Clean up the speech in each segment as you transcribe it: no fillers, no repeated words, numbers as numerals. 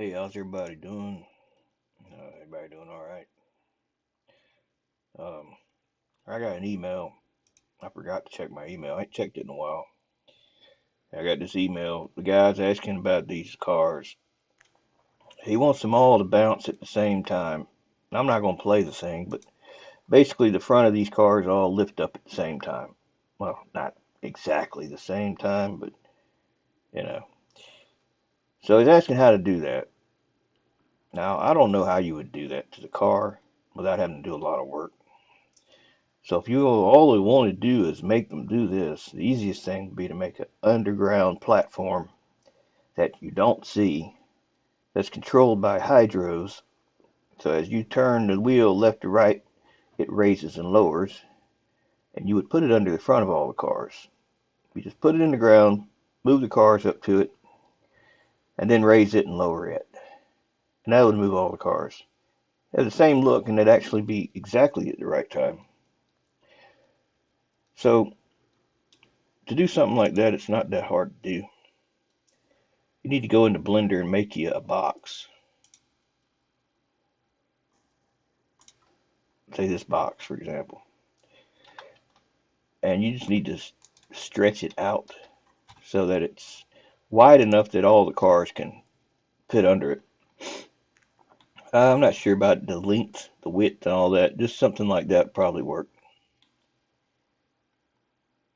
Hey, how's everybody doing? Everybody doing all right? Um, I got an email. I forgot to check my email. I ain't checked it in a while. I got this email. The guy's asking about these cars. He wants them all to bounce at the same time. I'm not going to play the thing, but basically the front of these cars all lift up at the same time. Well, not exactly the same time, but you know. So he's asking how to do that. Now, I don't know how you would do that to the car without having to do a lot of work. So if you all you want to do is make them do this, the easiest thing would be to make an underground platform that you don't see, that's controlled by hydros. So as you turn the wheel left to right, it raises and lowers, and you would put it under the front of all the cars. You just put it in the ground, move the cars up to it, and then raise it and lower it. And that would move all the cars. It has the same look, and it'd actually be exactly at the right time. So to do something like that, it's not that hard to do. You need to go into Blender and make you a box. Say this box, for example. And you just need to stretch it out so that it's wide enough that all the cars can fit under it. I'm not sure about the length, the width, and all that. Just something like that would probably work.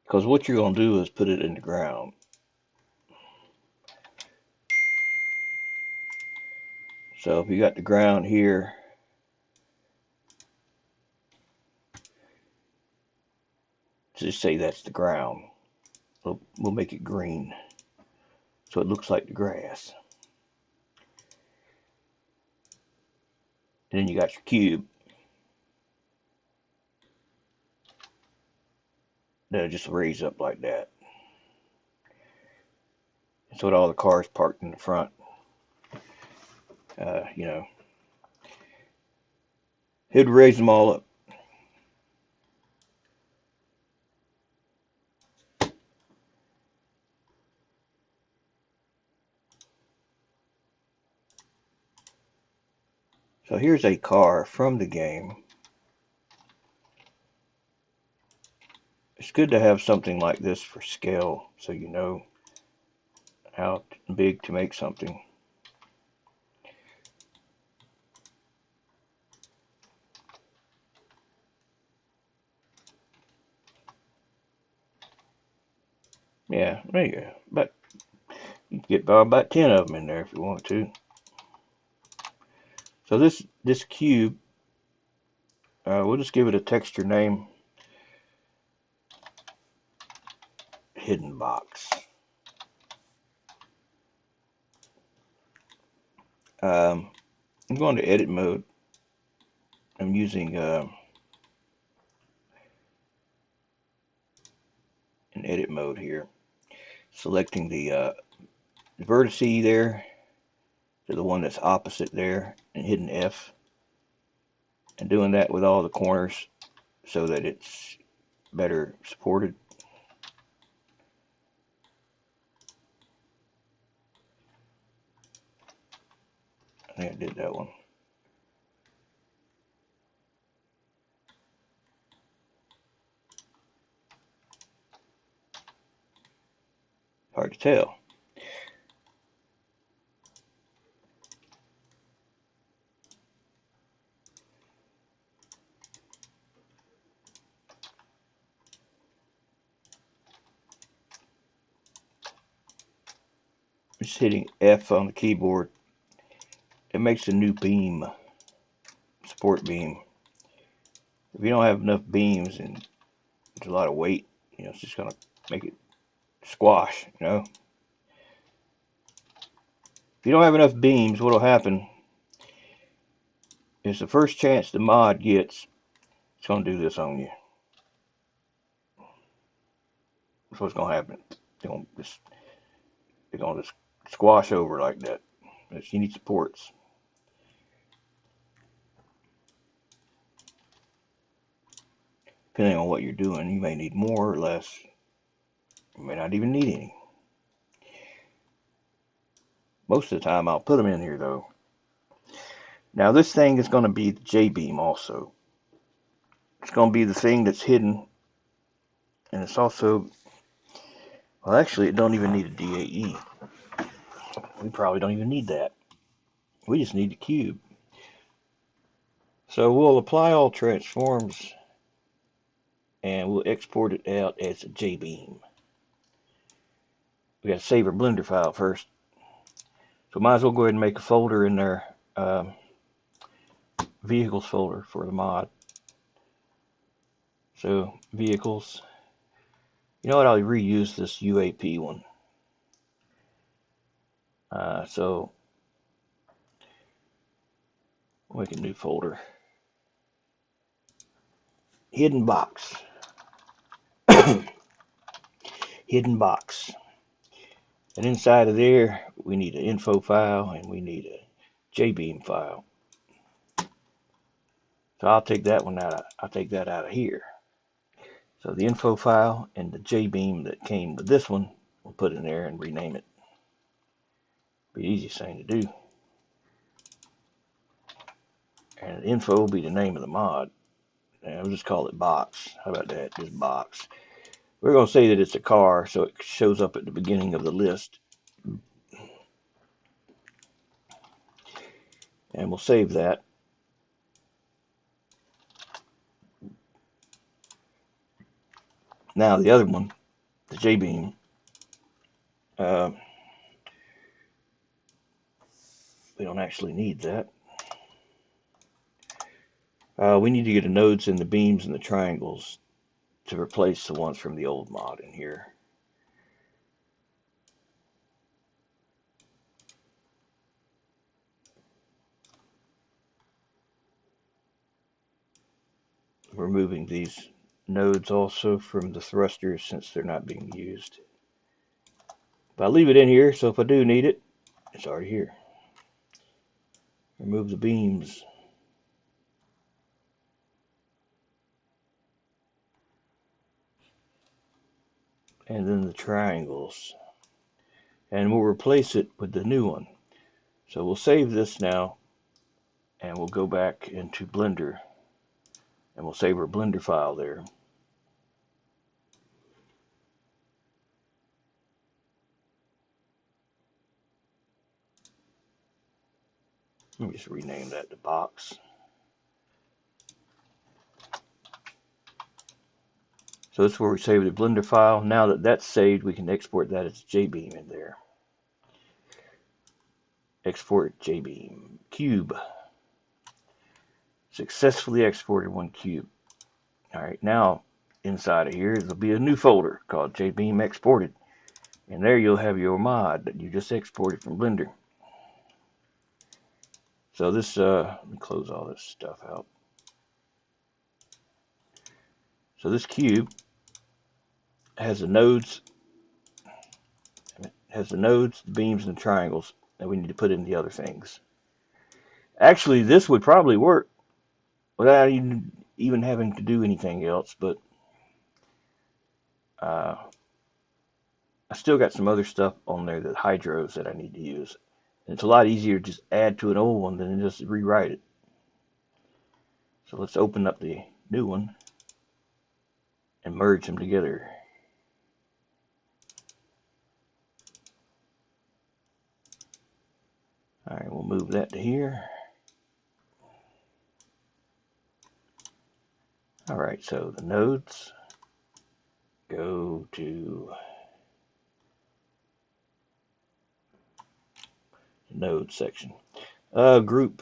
Because what you're going to do is put it in the ground. So if you got the ground here, just say that's the ground. We'll make it green so it looks like the grass. And then you got your cube. That'll just raise up like that. That's what all the cars parked in the front. Uh, you know, he'd raise them all up. So here's a car from the game. It's good to have something like this for scale so you know how big to make something. Yeah, there you go. But you can get about 10 of them in there if you want to. So this cube, we'll just give it a texture name, hidden box. I'm going to edit mode. I'm using an edit mode here. Selecting the vertice there to the one that's opposite there and hitting F. And doing that with all the corners so that it's better supported. I think I did that one. Hard to tell. Just hitting F on the keyboard. It makes a new beam, support beam. If you don't have enough beams and there's a lot of weight, it's just gonna make it squash. If you don't have enough beams, what'll happen is the first chance the mod gets, it's gonna do this on you. That's what's gonna happen. They're gonna just squash over like that. You need supports. Depending on what you're doing, you may need more or less. You may not even need any. Most of the time I'll put them in here though. Now this thing is going to be the J-beam also. It's going to be the thing that's hidden, and it's also, well, actually it don't even need a DAE. We probably don't even need that. We just need the cube. So we'll apply all transforms and we'll export it out as a J-beam. We got to save our Blender file first. So might as well go ahead and make a folder in there, vehicles folder for the mod. So vehicles. You know what? I'll reuse this UAP one. So make a new folder. Hidden box. Hidden box. And inside of there, we need an info file and we need a J-beam file. So I'll take that one out. I'll take that out of here. So the info file and the J-beam that came with this one, we'll put in there and rename it. Be the easiest thing to do. And the info will be the name of the mod. And we'll just call it box. How about that? Just box. We're going to say that it's a car, so it shows up at the beginning of the list. And we'll save that. Now the other one, the J-beam, we don't actually need that. We need to get the nodes and the beams and the triangles to replace the ones from the old mod in here. Removing these nodes also from the thrusters since they're not being used. But I'll leave it in here, so if I do need it, it's already here. Remove the beams. And then the triangles. And we'll replace it with the new one. So we'll save this now, and we'll go back into Blender, and we'll save our Blender file there. Let me just rename that to box. So that's where we save the Blender file. Now that that's saved, we can export that as J-beam in there. Export J-beam. Cube. Successfully exported one cube. Alright, now inside of here there'll be a new folder called J-beam exported. And there you'll have your mod that you just exported from Blender. So this, let me close all this stuff out. So this cube has the nodes, the beams, and the triangles that we need to put in the other things. Actually, this would probably work without even having to do anything else, but I still got some other stuff on there, that hydros that I need to use. And it's a lot easier to just add to an old one than just rewrite it. So let's open up the new one and merge them together. Alright, we'll move that to here. Alright, so the nodes go to the node section. Group.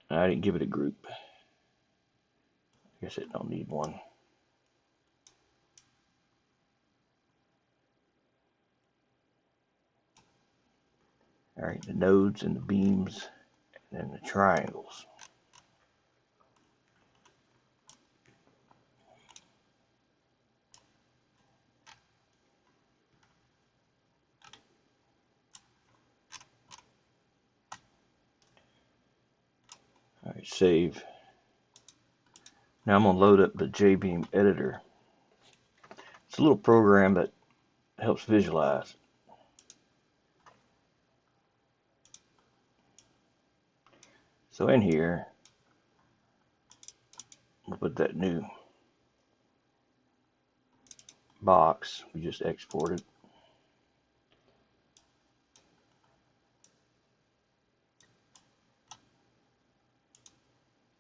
I didn't give it a group. I guess it don't need one. Alright, the nodes and the beams and then the triangles. Alright, save. Now I'm going to load up the J-beam editor. It's a little program that helps visualize. So in here, we'll put that new box we just exported.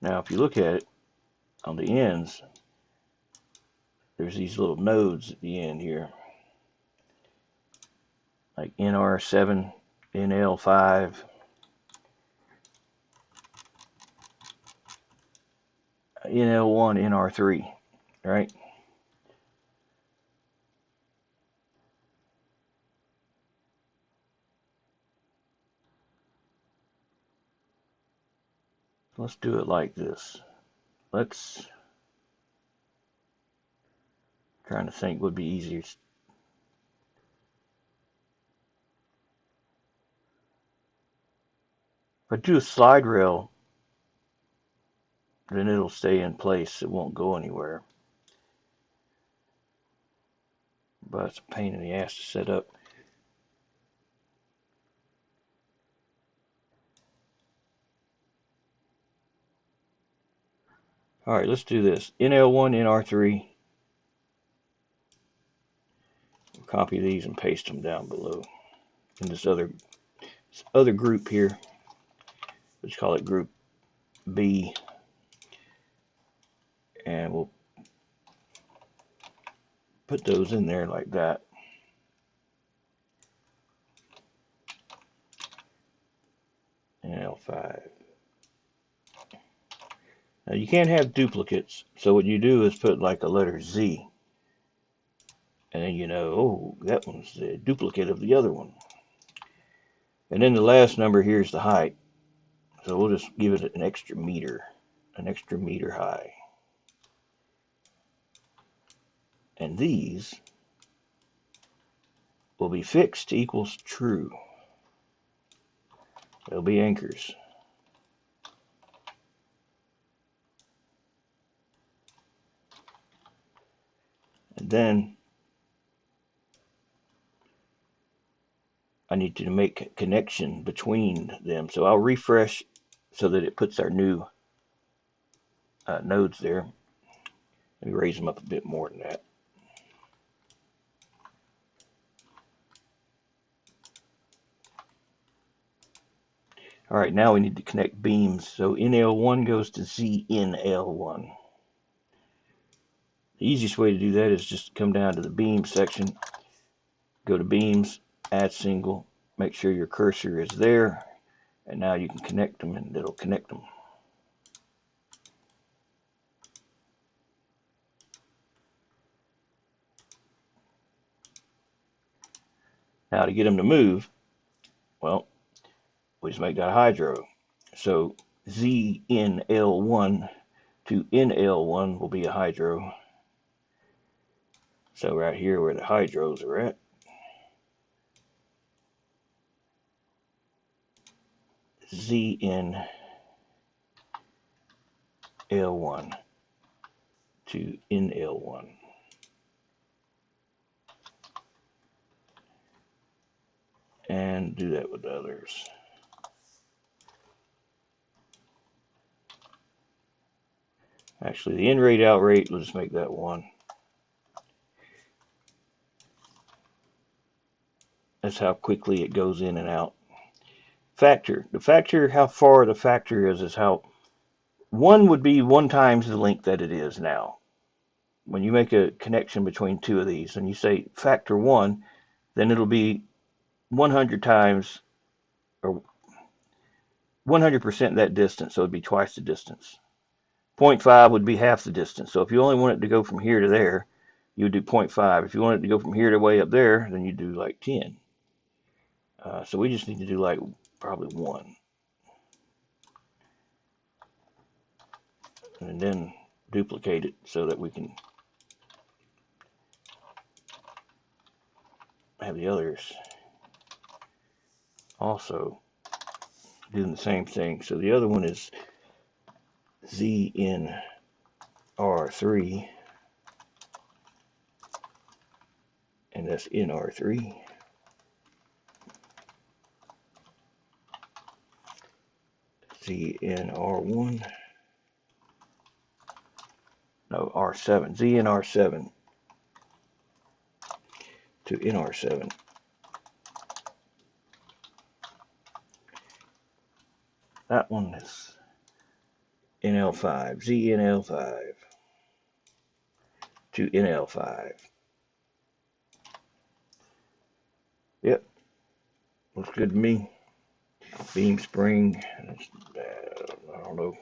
Now, if you look at it on the ends, there's these little nodes at the end here, like NR7, NL5, NL1, NR3, right? Let's do it like this. Let's, trying to think would be easiest. If I do a slide rail, then it'll stay in place. It won't go anywhere. But it's a pain in the ass to set up. All right, let's do this. NL1, NR3. We'll copy these and paste them down below in this other group here. Let's call it group B. And we'll put those in there like that. NL5. Now you can't have duplicates, so what you do is put like a letter Z. And then you know, oh, that one's the duplicate of the other one. And then the last number here is the height. So we'll just give it an extra meter high. And these will be fixed equals true. They'll be anchors. And then I need to make a connection between them. So I'll refresh so that it puts our new nodes there. Let me raise them up a bit more than that. All right, now we need to connect beams. So NL1 goes to ZNL1. The easiest way to do that is just come down to the beam section, go to beams, add single, make sure your cursor is there, and now you can connect them and it'll connect them. Now to get them to move, well, we just make that a hydro. So ZNL1 to NL1 will be a hydro. So right here where the hydros are at, ZNL1 to NL1. And do that with the others. Actually, the in rate, out rate, we'll just make that 1. That's how quickly it goes in and out. Factor. The factor, how far the factor is how 1 would be 1 times the length that it is now. When you make a connection between two of these and you say factor 1, then it'll be 100 times or 100% that distance, so it'd be twice the distance. 0.5 would be half the distance. So if you only want it to go from here to there, you would do 0.5. If you want it to go from here to way up there, then you do like 10. So we just need to do like probably 1. And then duplicate it so that we can have the others also doing the same thing. So the other one is ZNR3, and That's NR3. ZNR1. No, R7. ZNR7 to NR7. That one is NL5. ZNL5 to NL5. Yep. Looks good to me. Beam spring. I don't know.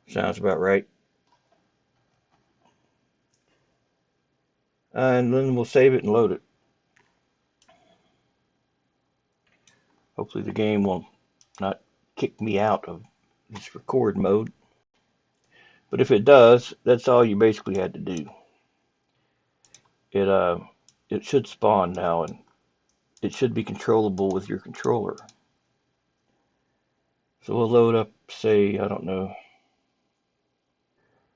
Sounds about right. And then we'll save it and load it. Hopefully the game will not kick me out of this record mode. But if it does, that's all you basically had to do. It should spawn now, and it should be controllable with your controller. So we'll load up, say, I don't know,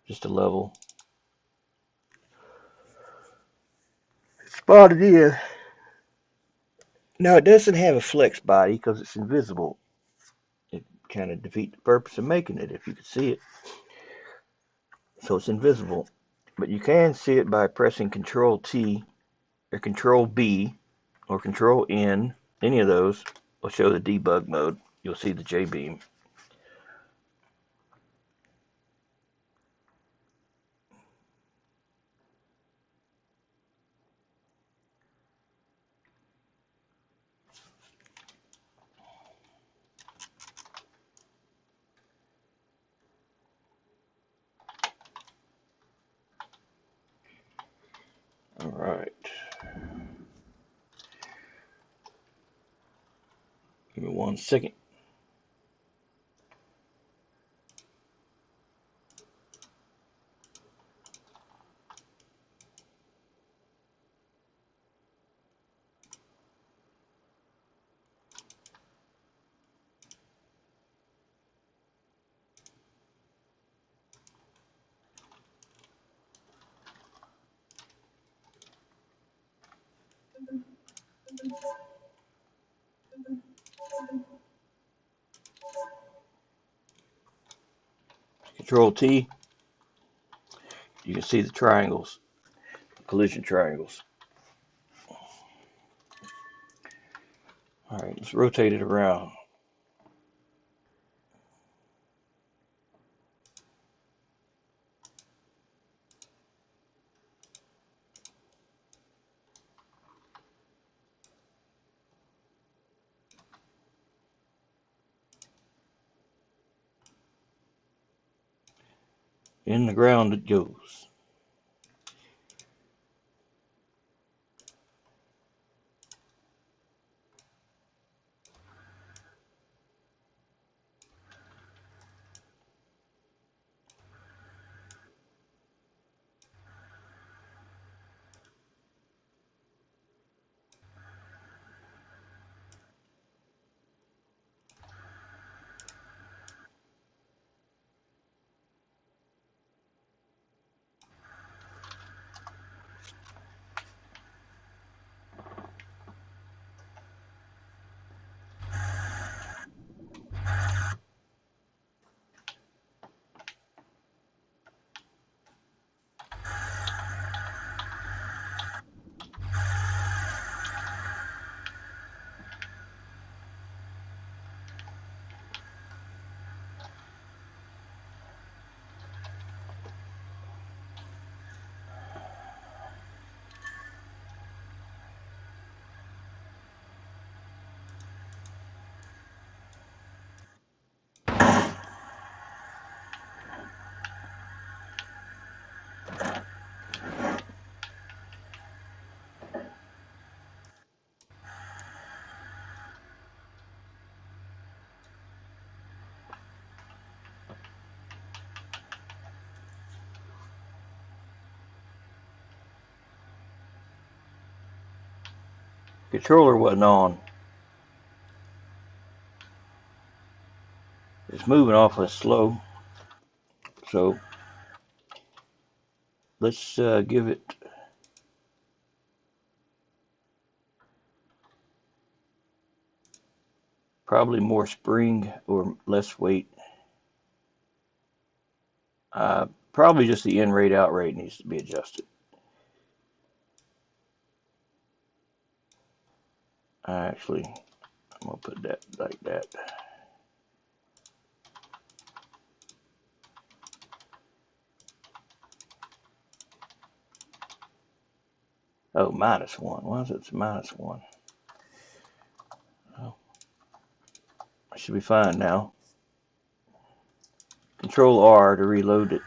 just a level. Spotted in. Now it doesn't have a flex body because it's invisible. It kind of defeats the purpose of making it if you could see it. So it's invisible. But you can see it by pressing Control T or Control B or Control N. Any of those will show the debug mode. You'll see the J-beam. All right. Give me 1 second. Control T. You can see the triangles, collision triangles. All right, let's rotate it around. In the ground it goes. Controller wasn't on. It's moving awfully slow. So let's give it Probably more spring or less weight. Probably just the in rate out rate needs to be adjusted. Actually, I'm gonna put that like that. Oh, -1. Why is it -1? Oh, I should be fine now. Control R to reload it.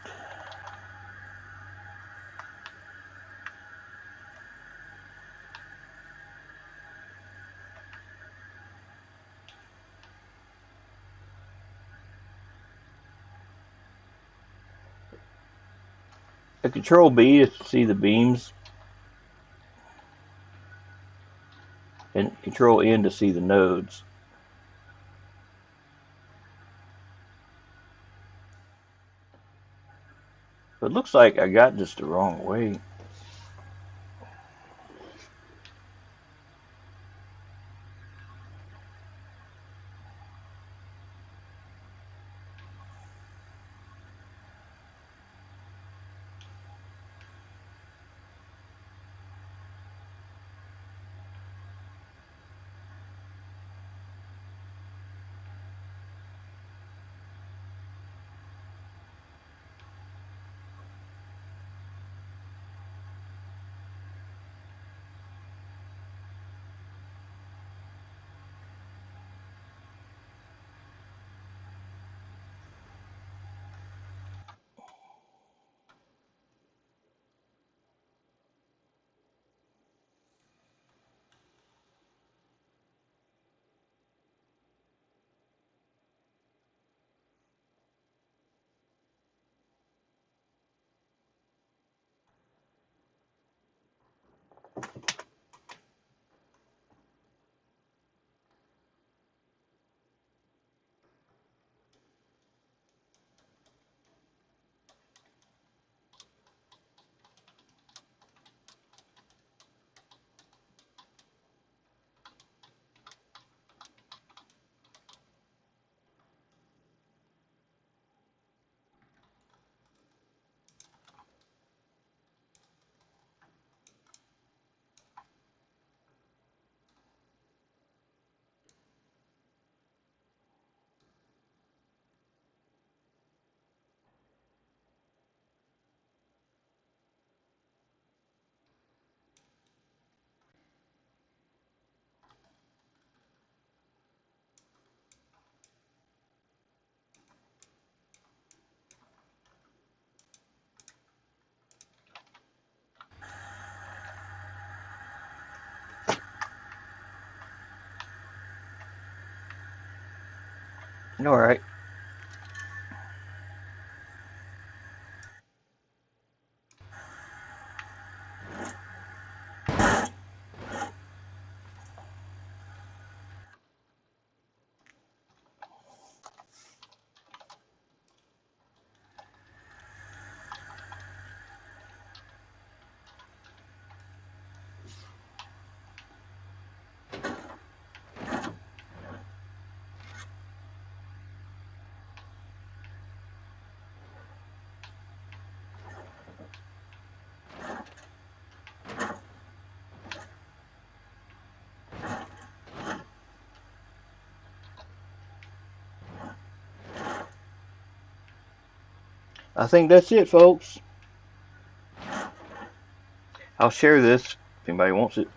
A Control B is to see the beams, and Control N to see the nodes. But it looks like I got this the wrong way. All right. I think that's it, folks. I'll share this if anybody wants it.